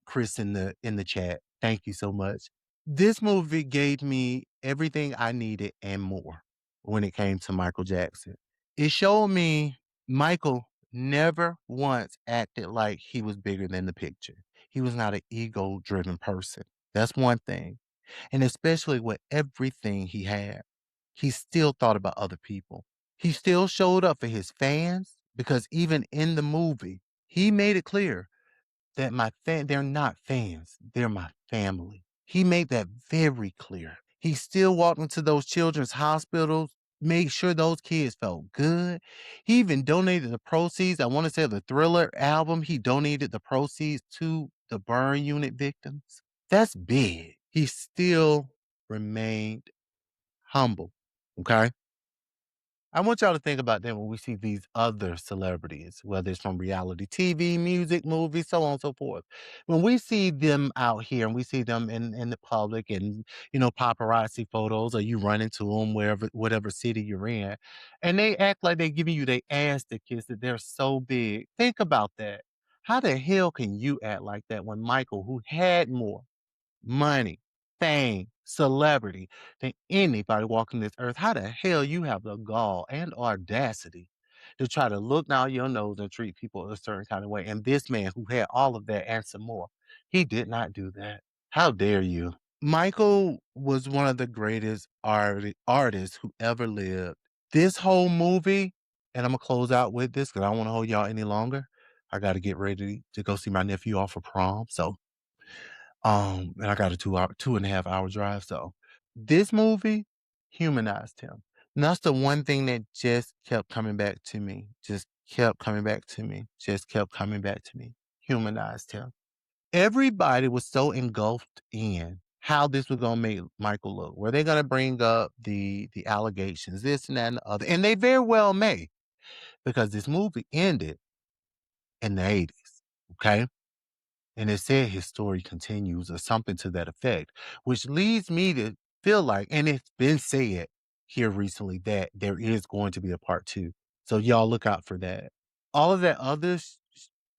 Chris in the chat. Thank you so much. This movie gave me everything I needed and more when it came to Michael Jackson. It showed me Michael never once acted like he was bigger than the picture. He was not an ego driven person. That's one thing. And especially with everything he had, he still thought about other people. He still showed up for his fans because even in the movie, he made it clear that they're not fans, they're my family. He made that very clear. He still walked into those children's hospitals made sure those kids felt good. He even donated the proceeds. I want to say the Thriller album, he donated the proceeds to the burn unit victims. That's big. He still remained humble. Okay. I want y'all to think about that when we see these other celebrities, whether it's from reality TV, music, movies, so on and so forth. When we see them out here and we see them in the public and, paparazzi photos, or you run into them wherever, whatever city you're in, and they act like they're giving you their ass to kiss, that they're so big. Think about that. How the hell can you act like that when Michael, who had more money, fame, celebrity than anybody walking this earth, how the hell you have the gall and audacity to try to look down your nose and treat people a certain kind of way? And this man who had all of that and some more, he did not do that. How dare you? Michael was one of the greatest artists who ever lived. This whole movie, and I'm gonna close out with this because I don't want to hold y'all any longer. I got to get ready to go see my nephew off for prom. So and I got a 2.5 hour drive, so this movie humanized him. And that's the one thing that just kept coming back to me, just kept coming back to me, just kept coming back to me. Humanized him. Everybody was so engulfed in how this was gonna make Michael look. Were they gonna bring up the allegations, this and that and the other? And they very well may, because this movie ended in the 80s. Okay. And it said his story continues or something to that effect, which leads me to feel like, and it's been said here recently, that there is going to be a part two. So y'all look out for that. All of that other,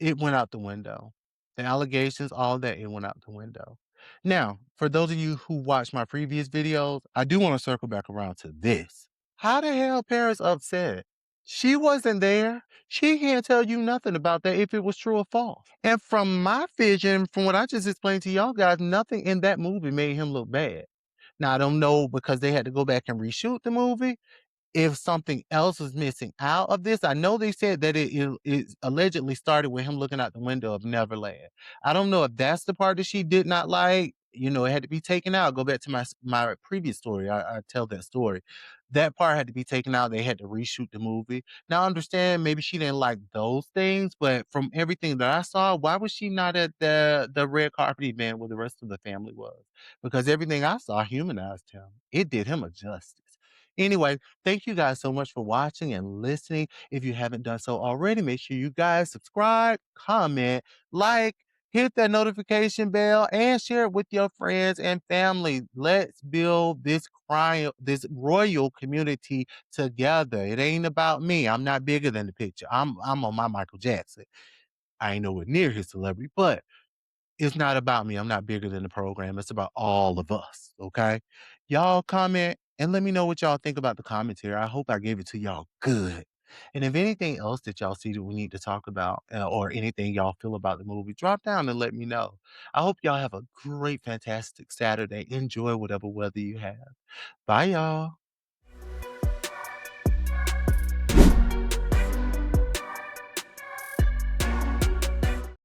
it went out the window. The allegations, all that, it went out the window. Now, for those of you who watched my previous videos, I do want to circle back around to this. How the hell Paris upset? She wasn't there. She can't tell you nothing about that if it was true or false. And from my vision, from what I just explained to y'all guys, nothing in that movie made him look bad. Now, I don't know because they had to go back and reshoot the movie if something else was missing out of this. I know they said that it allegedly started with him looking out the window of Neverland. I don't know if that's the part that she did not like. It had to be taken out. Go back to my previous story. I tell that story. That part had to be taken out. They had to reshoot the movie. Now, I understand maybe she didn't like those things, but from everything that I saw, why was she not at the red carpet event where the rest of the family was? Because everything I saw humanized him. It did him a justice. Anyway, thank you guys so much for watching and listening. If you haven't done so already, make sure you guys subscribe, comment, like, hit that notification bell, and share it with your friends and family. Let's build this royal community together. It ain't about me. I'm not bigger than the picture. I'm on my Michael Jackson. I ain't nowhere near his celebrity, but it's not about me. I'm not bigger than the program. It's about all of us. Okay. Y'all comment and let me know what y'all think about the commentary. I hope I gave it to y'all good. And if anything else that y'all see that we need to talk about, or anything y'all feel about the movie, drop down and let me know. I hope y'all have a great, fantastic Saturday. Enjoy whatever weather you have. Bye, y'all.